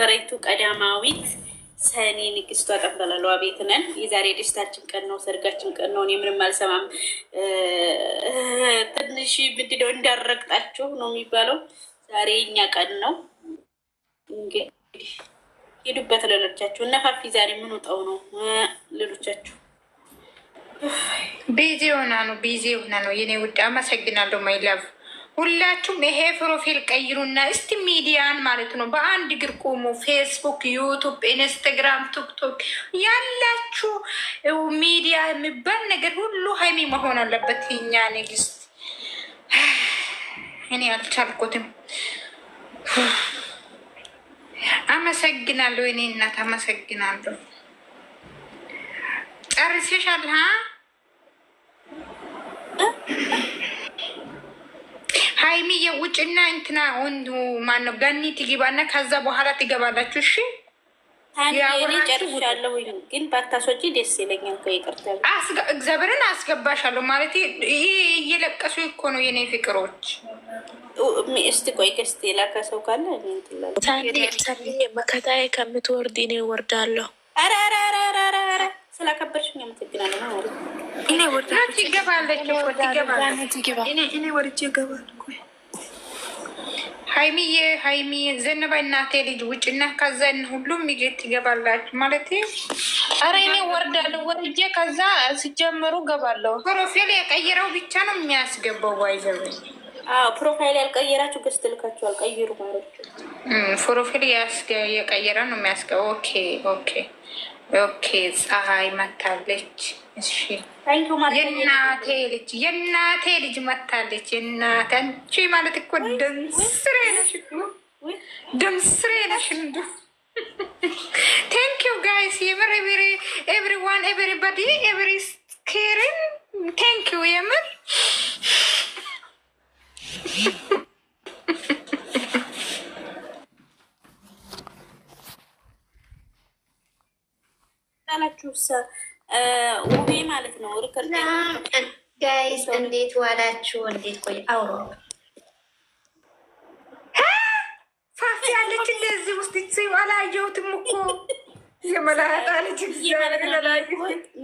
በሬቱ ቀዳማዊት ሰኔ ንግስቷ ጠቅላላው ቤት ነን። የዛሬ ደስታችን ቀን ነው፣ ሰርጋችን ቀን ነው። እኔ ምንም አልሰማም። ትንሽ ምንድነው እንዳረግጣችሁ ነው የሚባለው። ዛሬ እኛ ቀን ነው። እንግዲህ ሄዱበት ለሎቻችሁ እና ፋፊ ዛሬ ምን ወጣው ነው ለሎቻችሁ ቢዚ ሆና ነው የኔ ውድ። አመሰግናለሁ ማይ ላቭ። ሁላችሁም ይሄ ፕሮፊል ቀይሩና እስቲ ሚዲያን ማለት ነው በአንድ እግር ቆሙ። ፌስቡክ፣ ዩቱብ፣ ኢንስታግራም፣ ቲክቶክ ያላችሁ ሚዲያ የሚባል ነገር ሁሉ ሀይሚ መሆን አለበት። የኛ ንግስት እኔ አልቻልኩትም። አመሰግናለሁ እኔ እናት አመሰግናለሁ። ጨርሰሻል? ሀይሚ የውጭና እንትና ወንዱ ማነው ገኒ ትግባና ከዛ በኋላ ትገባላችሁ። እሺ ጨርሻለሁ፣ ግን ባታስወጪ ደስ ይለኛል። ይቅርታ እግዚአብሔርን አስገባሻለሁ ማለት ይሄ እየለቀሱ እኮ ነው የኔ ፍቅሮች። እስቲ ቆይ ገስት የላከ ሰው ካለ መከታዬ ከምትወርድ እኔ ወርዳለሁ። ኧረ ስላከበርሽኝ አመሰግናለሁ። እኔ ወርዳለሁ። ትገባለች እኔ ወርጄ እገባለሁ። ሀይሚ ዘነበ እናቴ ልጅ ውጭና ከዛ ሁሉም ሚጌት ትገባላችሁ ማለት። አረ እኔ ወርዳለሁ። ወርጄ ከዛ ሲጀምሩ ገባለሁ። ፕሮፋይል የቀየረው ብቻ ነው የሚያስገባው። ዋይዘው ፕሮፋይል ያልቀየራችሁ ገስት ልካችሁ አልቀይሩ ማለት ፕሮፋይል የቀየረ ነው የሚያስገባው። ኦኬ ፀሐይ መታለች። እሺ የእናቴ ልጅ መታለች። የእናቴ አንቺ ማለት እኮ ደምስሬ ነሽ፣ ደምስሬ ነሽ። እንዱ ቴንክ ዩ ጋይስ የምር ኤቭሪዋን ኤቭሪባዲ ኤቭሪ ስኬርን ቴንክ ዩ የምር ናችሁ ውቤ ማለት ነው። ሪከርድ ጋይስ እንዴት ዋላችሁ? እንዴት ቆይ አውሮ ፋፊ ያለች እንደዚህ ውስጥ ሲው አላየሁትም እኮ የመላጣ ልጅ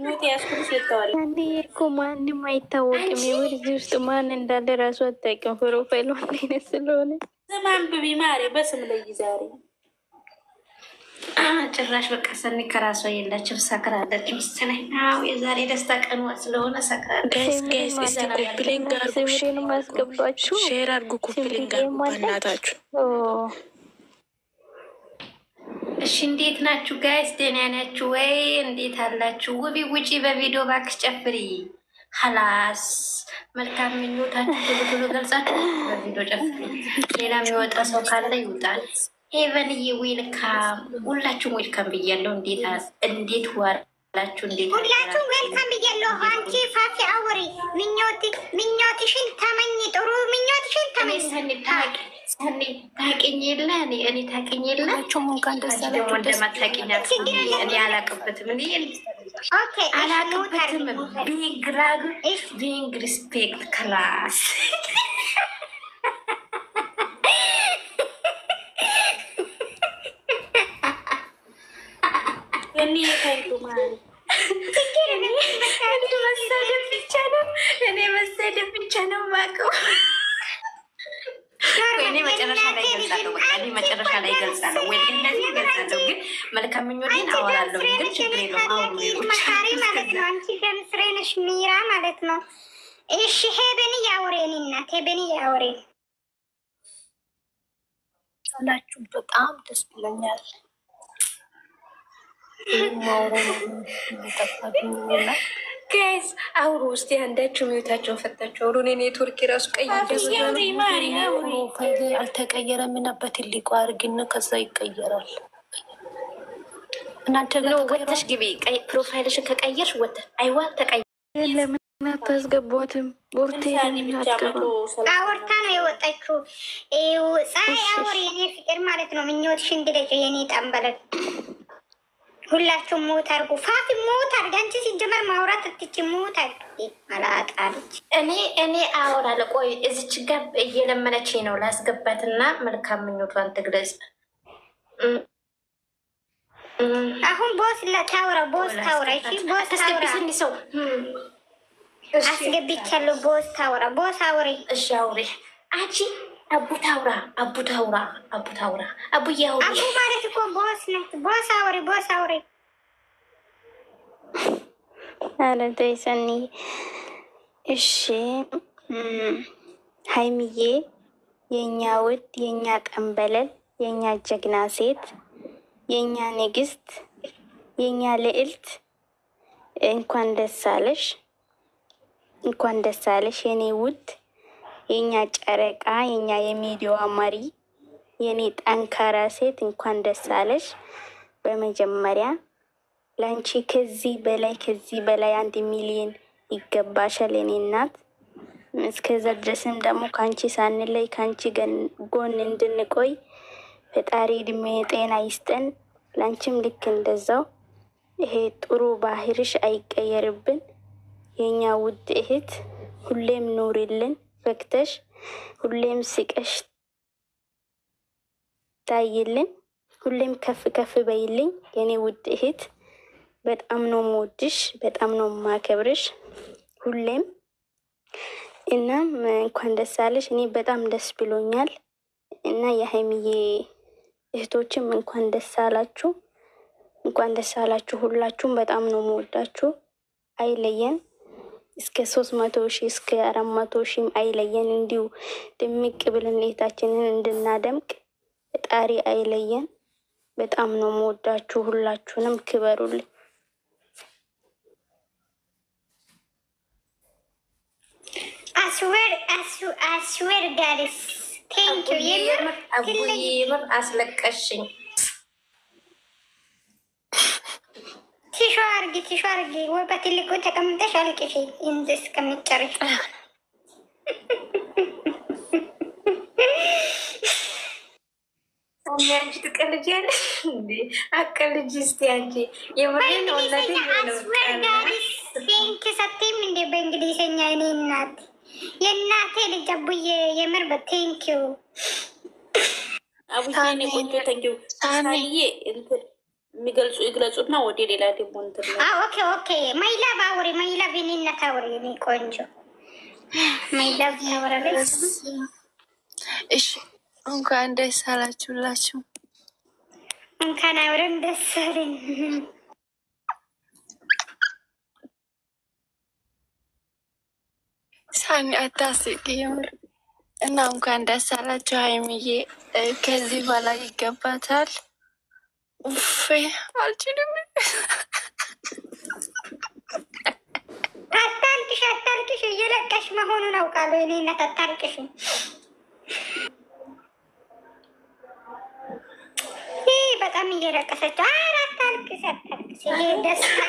ሞት ያስኩልሽ ይተዋል። አንዴ እኮ ማንም አይታወቅም። የምር እዚህ ውስጥ ማን እንዳለ ራሱ አታውቂም። ፕሮፋይሉ አንዴ ስለሆነ ዘማን ብቢ ማሬ በስም ላይ ዛሬ ጭራሽ በቃ ሰኒ ከራሷ የላችም ሰክራለች መሰለኝ። አዎ የዛሬ ደስታ ቀን ስለሆነ ሰክራለች። ጋይስ እስቲ ኮፕሊንግ አርጉ፣ ማስገባችሁ ሼር አርጉ፣ ኮፕሊንግ አርጉ በእናታችሁ። እሺ እንዴት ናችሁ ጋይስ? ደህና ናችሁ ወይ? እንዴት አላችሁ? ውቢ ውጪ በቪዲዮ ባክሽ ጨፍሪ። ሀላስ መልካም ምኞታችሁ ብሎ ገልጻችሁ በቪዲዮ ጨፍሪ። ሌላ የሚወጣ ሰው ካለ ይውጣል። ሄቨንዬ ዌልካም፣ ሁላችሁም ዌልካም ብያለሁ። እንዴት ዋላችሁ? እንዴት ሁላችሁም ዌልካም ብያለሁ። አንቺ ፋፊ አውሪ፣ ምኞትሽን ተመኝ፣ ጥሩ ምኞትሽን ተመኝ። ሰኒ ታውቂኝ የለ እኔ ታውቂኝ የለ ደግሞ እንደማታውቂኝ እኔ አላቅበትም። አላቅበትም። ቢንግ ሪስፔክት ክላስ መሳደብ ብቻ ነው የማውቀው። እኔ መጨረሻ ላይ ገልጻለሁ ወይ እነዚህ ገልጻለሁ፣ ግን መልካም ምኞቴን አወራለሁ። ግን ችግር የለውም። መካሪ ማለት ነው። አንቺ ደምስሬ ነሽ ሚራ ማለት ነው። እሺ ሄበን ያወሬን እናት ሄበን ያወሬን ሳላችሁ በጣም ደስ ብሎኛል። ጋይስ አውሩ ውስጥ አንዳችሁ ሚዩታቸውን ፈታችሁ አውሩ። እኔ ኔትወርክ ራሱ ቀይ ፕሮፋይል አልተቀየረም እና በትልቁ አድርግና ከዛ ይቀየራል። እናንተ ነው ወተሽ ግቢ። ፕሮፋይልሽን ከቀየርሽ ወተ አይዋ ተቀየረ። ለምን አታስገቧትም? ቦርቴ አወርታ ነው የወጣችው። ፀሐይ አውሪ የኔ ፍቅር ማለት ነው። ምኞትሽን ግለጭ የኔ ጠንበለል። ሁላችሁም ሞት አድርጉ። ፋፊ ሞት አድርግ። አንቺ ሲጀመር ማውራት እትች ሞት አድርግ። አላጣለች እኔ አወራለሁ። ቆይ እዚች ጋር እየለመነች ነው ላስገባትና መልካም ምኞቷን ትግለጽ። ቦስ ለታውራ ቦስ ታውራ እሺ ቦስ ታውራ ሰው አስገብቻለሁ። ቦስ ታውራ ቦስ አውሪ እሺ አውሪ አንቺ አቡ ታውራ አቡዬ አውሪ አቡ ማለት እኮ ቦስ ነው። ቦስ አውሪ ቦስ አውሪ ኧረ ተይ ሰኒ። እሺ ሀይሚዬ የኛ ውድ የኛ ጠንበለል የኛ ጀግና ሴት የኛ ንግስት የኛ ልዕልት እንኳን ደስ አለሽ፣ እንኳን ደስ አለሽ የኔ ውድ የኛ ጨረቃ የኛ የሚዲያዋ መሪ የኔ ጠንካራ ሴት እንኳን ደስ አለሽ። በመጀመሪያ ለአንቺ ከዚህ በላይ 1 ሚሊዮን ይገባሻል የኔ እናት። እስከዛ ድረስም ደግሞ ከአንቺ ሳንለይ ከአንቺ ጎን እንድንቆይ ፈጣሪ እድሜ ጤና ይስጠን። ለአንቺም ልክ እንደዛው ይሄ ጥሩ ባህርሽ አይቀየርብን። የኛ ውድ እህት ሁሌም ኑሪልን ፈክተሽ፣ ሁሌም ስቀሽ ታይልን፣ ሁሌም ከፍ ከፍ በይልኝ የኔ ውድ እህት። በጣም ነው የምወድሽ፣ በጣም ነው የማከብርሽ ሁሌም። እናም እንኳን ደስ አለሽ። እኔ በጣም ደስ ብሎኛል እና የሀይሚዬ እህቶችም እንኳን ደስ አላችሁ፣ እንኳን ደስ አላችሁ። ሁላችሁም በጣም ነው የምወዳችሁ። አይለየን እስከ 300 ሺህ እስከ 400 ሺህም አይለየን። እንዲሁ ድምቅ ብለን ሌታችንን እንድናደምቅ ፈጣሪ አይለየን። በጣም ነው የምወዳችሁ። ሁላችሁንም ክበሩልኝ። አስዌር ጋርስ ቴንክ ዩ የምር አስለቀሽኝ። ቲሾ አርጊ ወይ በትልቁ ተቀምጠሽ አልቅሽ እንደ እስከምትጨርሽ። አንቺ ትቀልጃለሽ እንዴ? አቀልጅ እስቲ አንቺ የምሬን ነው። አስዌር ጋርስ ቴንክ ሰቲም እንደ በእንግሊዝኛ እኔ እናት የእናቴ ልጅ አቡዬ የምር በቴንክ ዩ አቡዬ ቆንጆ ቴንክ ዩ ሳንዬ እንትን የሚገልጹ ይግለጹና ወደ ሌላ ደግሞ እንትን ኦኬ ማይላቭ አውሪ ማይላቭ የኔ እናት አውሪ የኔ ቆንጆ ማይላቭ ታወራለች። እሺ እንኳን ደስ አላችሁላችሁ። እንኳን አብረን ደስ አለን። ሳኒ አታስቂ የምር እና እንኳን ደስ አላችሁ ሀይሚዬ። ከዚህ በላይ ይገባታል። ኡፌ አልችልም። አታልቅሽ እየለቀሽ መሆኑን አውቃለሁ። የኔ እናት አታልቅሽ። ይህ በጣም እየለቀሰች አታልቅሽ። ይሄ ደስታ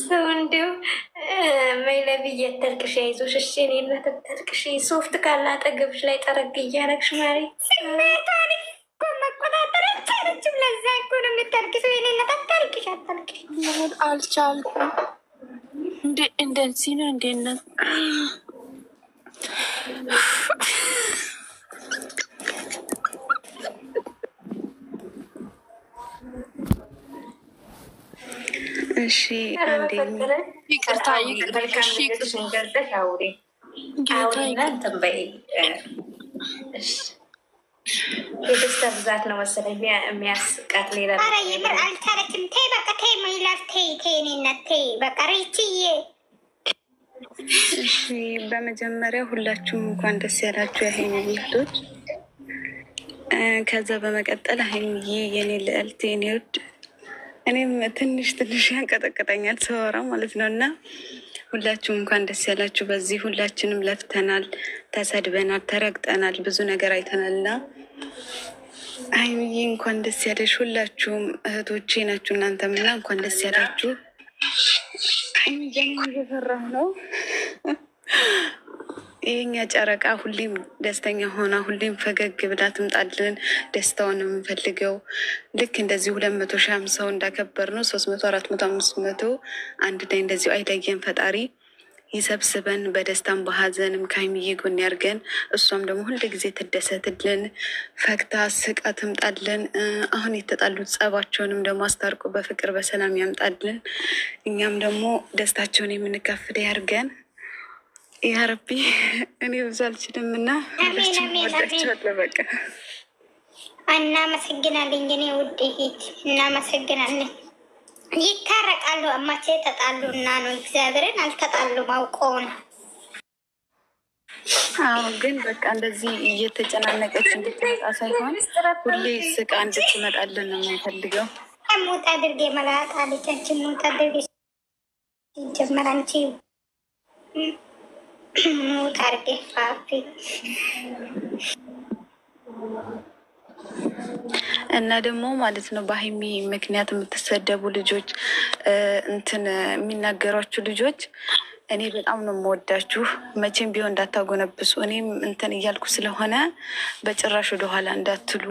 ሰው እንዲሁ መይለብ እየተልቅሽ አይዞሽ እሺ። እኔ እናት አታልቅሽ። ሶፍት ካለ አጠገብሽ ላይ ጠረግ እያረግሽ ማሪ ስሜቷን እኮ መቆጣጠር አልቻለችም። ለዛ እኮ ነው የምታልቅሰው። የኔ እናት አታልቅሽ። አልቻልኩም። እንደዚህ ነው እንዴ እናት? እሺ አንዴ ይቅርታ የደስታ ብዛት ነው መሰለኝ የሚያስቃት። ሌላ ኧረ የምር አልቻለችም። ተይ በቃ ተይ ማይላፍ ተይ እኔ እናት ተይ በቃ ሪችዬ። እሺ በመጀመሪያ ሁላችሁም እንኳን ደስ ያላችሁ የሀይሚ እህቶች። ከዛ በመቀጠል ሀይሚዬ የኔ ልዕልት የኔ ውድ፣ እኔም ትንሽ ያንቀጠቅጠኛል ሰወራ ማለት ነው። እና ሁላችሁም እንኳን ደስ ያላችሁ። በዚህ ሁላችንም ለፍተናል፣ ተሰድበናል፣ ተረግጠናል፣ ብዙ ነገር አይተናል። እና ሀይሚዬ እንኳን ደስ ያለሽ። ሁላችሁም እህቶቼ ናችሁ እናንተም፣ እና እንኳን ደስ ያላችሁ። ሀይሚዬ እየፈራሁ ነው። የኛ ጨረቃ ሁሌም ደስተኛ ሆና ሁሌም ፈገግ ብላ ትምጣልን። ደስታውን ነው የምንፈልገው። ልክ እንደዚህ 200,000 ሰው እንዳከበር ነው 300፣ 400፣ 500 አንድ ላይ እንደዚሁ አይለየን ፈጣሪ። ይሰብስበን በደስታም በሀዘንም ከሀይሚዬ ጎን ያርገን። እሷም ደግሞ ሁል ጊዜ ትደሰትልን፣ ፈክታ ስቃ ትምጣልን። አሁን የተጣሉት ጸባቸውንም ደግሞ አስታርቆ በፍቅር በሰላም ያምጣልን። እኛም ደግሞ ደስታቸውን የምንካፍል ያርገን። ያ ረቢ እኔ ብዙ አልችልም እና ወዳቸዋለሁ። በቃ እናመሰግናለን የኔ ውድ እህት፣ እናመሰግናለን። ይታረቃሉ። አማቼ ተጣሉ እና ነው እግዚአብሔርን አልተጣሉም፣ አውቀው ነው። አዎ ግን በቃ እንደዚህ እየተጨናነቀች እንድትመጣ ሳይሆን ሁሌ ስቃ እንድትመጣልን ነው የምንፈልገው። ሞት አድርጌ መላጣ ልጃችን ሞት አድርጌ ጀመር አንቺ ሞት አድርጌ ፋፊ እና ደግሞ ማለት ነው በሀይሚ ምክንያት የምትሰደቡ ልጆች እንትን የሚናገሯችሁ ልጆች እኔ በጣም ነው የምወዳችሁ። መቼም ቢሆን እንዳታጎነብሱ። እኔም እንትን እያልኩ ስለሆነ በጭራሽ ወደኋላ እንዳትሉ።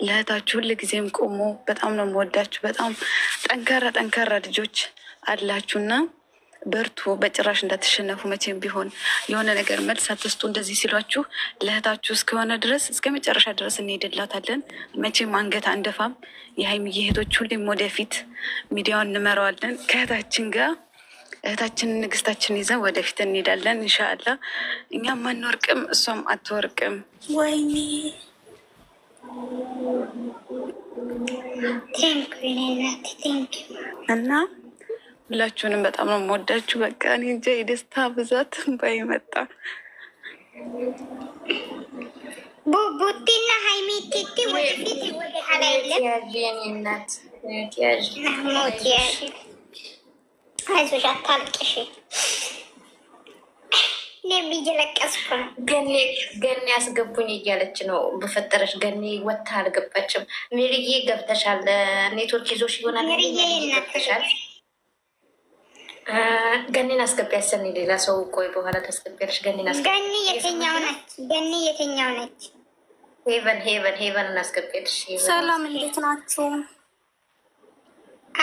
ለእህታችሁ ሁል ጊዜም ቆሞ። በጣም ነው የምወዳችሁ። በጣም ጠንካራ ልጆች አላችሁና በርቱ። በጭራሽ እንዳትሸነፉ። መቼም ቢሆን የሆነ ነገር መልስ አትስጡ። እንደዚህ ሲሏችሁ ለእህታችሁ እስከሆነ ድረስ እስከ መጨረሻ ድረስ እንሄድላታለን። መቼም አንገት አንደፋም። የሀይሚዬ እህቶች ሁሌም ወደፊት ሚዲያውን እንመራዋለን። ከእህታችን ጋር እህታችንን ንግስታችን ይዘን ወደፊት እንሄዳለን። እንሻአላ እኛም አንወርቅም፣ እሷም አትወርቅም። ወይኔ እና ሁላችሁንም በጣም ነው የምወዳችሁ። በቃ እኔ እንጃ የደስታ ብዛት ባይመጣ ቡቲና ሀይሚ ቲቲ ወደፊት ወደ ኋላ የለም። አይዞሽ አታልቅሽ። እኔም እየለቀስኩ ነው። ገኒ ያስገቡኝ እያለች ነው። በፈጠረች ገኒ ወታ አልገባችም። ሜሪዬ ገብተሻል። ኔትወርክ ይዞሽ ይሆናል። ገብተሻል። ገኒን አስገቢ ያሰኒ ሌላ ሰው ቆይ በኋላ ታስገቢያለሽ። ገኒን አስገቢ። ገኒ የትኛው ነች? ገኒ የትኛው ነች? ሄቨን እናስገቢያለሽ። ሰላም እንዴት ናችሁ?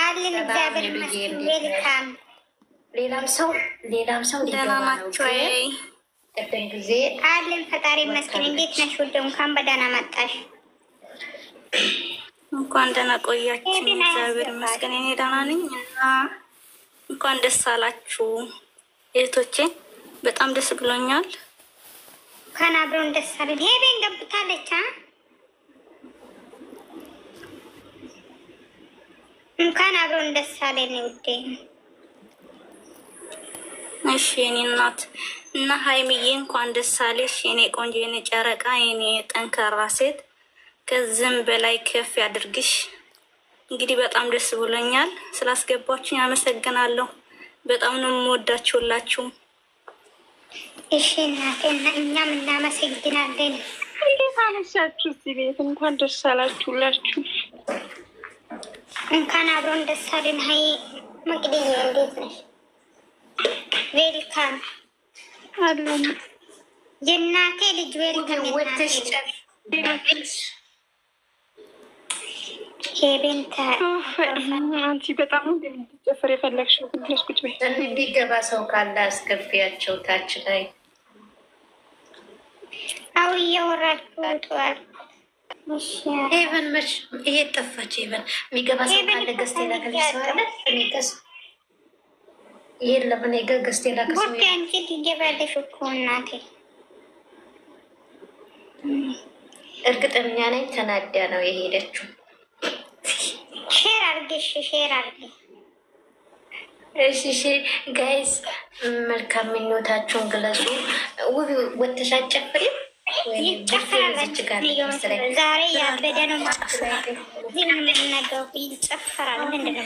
አለን እግዚአብሔር ይመስገን። ዌልካም። ሌላም ሰው ደህና ናችሁ? ቀደም ጊዜ አለን ፈጣሪ ይመስገን። እንዴት ነሽ ውድ? እንኳን በደህና መጣሽ። እንኳን ደህና ቆያችሁ። እግዚአብሔር ይመስገን እኔ ደህና ነኝ እና እንኳን ደስ አላችሁ እህቶቼ። በጣም ደስ ብሎኛል። እንኳን አብረውን ደስ አለን። ሄቤን ገብታለች። እንኳን አብረውን ደስ አለን ውዴ። እሺ የኔ እናት እና ሀይሚዬ እንኳን ደስ አለሽ የኔ ቆንጆ፣ የኔ ጨረቃ፣ የኔ ጠንካራ ሴት። ከዚህም በላይ ከፍ ያድርግሽ። እንግዲህ በጣም ደስ ብሎኛል ስላስገባችሁኝ፣ አመሰግናለሁ። በጣም ነው የምወዳችሁላችሁ። እሺ እናቴ፣ እኛም እናመሰግናለን። እንዴት አመሻችሁ እዚህ ቤት? እንኳን ደስ አላችሁላችሁ። እንኳን አብሮን ደስ አለን። ሀይ መቅደዬ እንዴት ነሽ? ዌልካም አለን። የእናቴ ልጅ ዌልካም። አንቺ በጣም እንደምትጨፍር የፈለግሽው ትንሽ ቁጭ በይ። እንዲገባ ሰው ካለ አስገቢያቸው ታች ላይ። አው እያወራችኋል። ሄቨን መች ይሄ ጠፋች። ሄቨን የሚገባ ሰው ካለ ገዝቴ ላከልሽ ሰው አለ። የለም እኔ ጋ ገዝቴ ላከ ሰው ቦቴ አንቺ ትገባለሽ እኮ እናቴ። እርግጠኛ ነኝ ተናዳ ነው የሄደችው። ሼር አርግሽ፣ ሼር አርግ። እሺ ጋይስ መልካም ምኞታችሁን ግለጹ። ውብ ወተሻ ጨፍሪ ይጨፈራል። ዛሬ ያበደ ነው ማለት ነው። ይጨፈራል። ምንድን ነው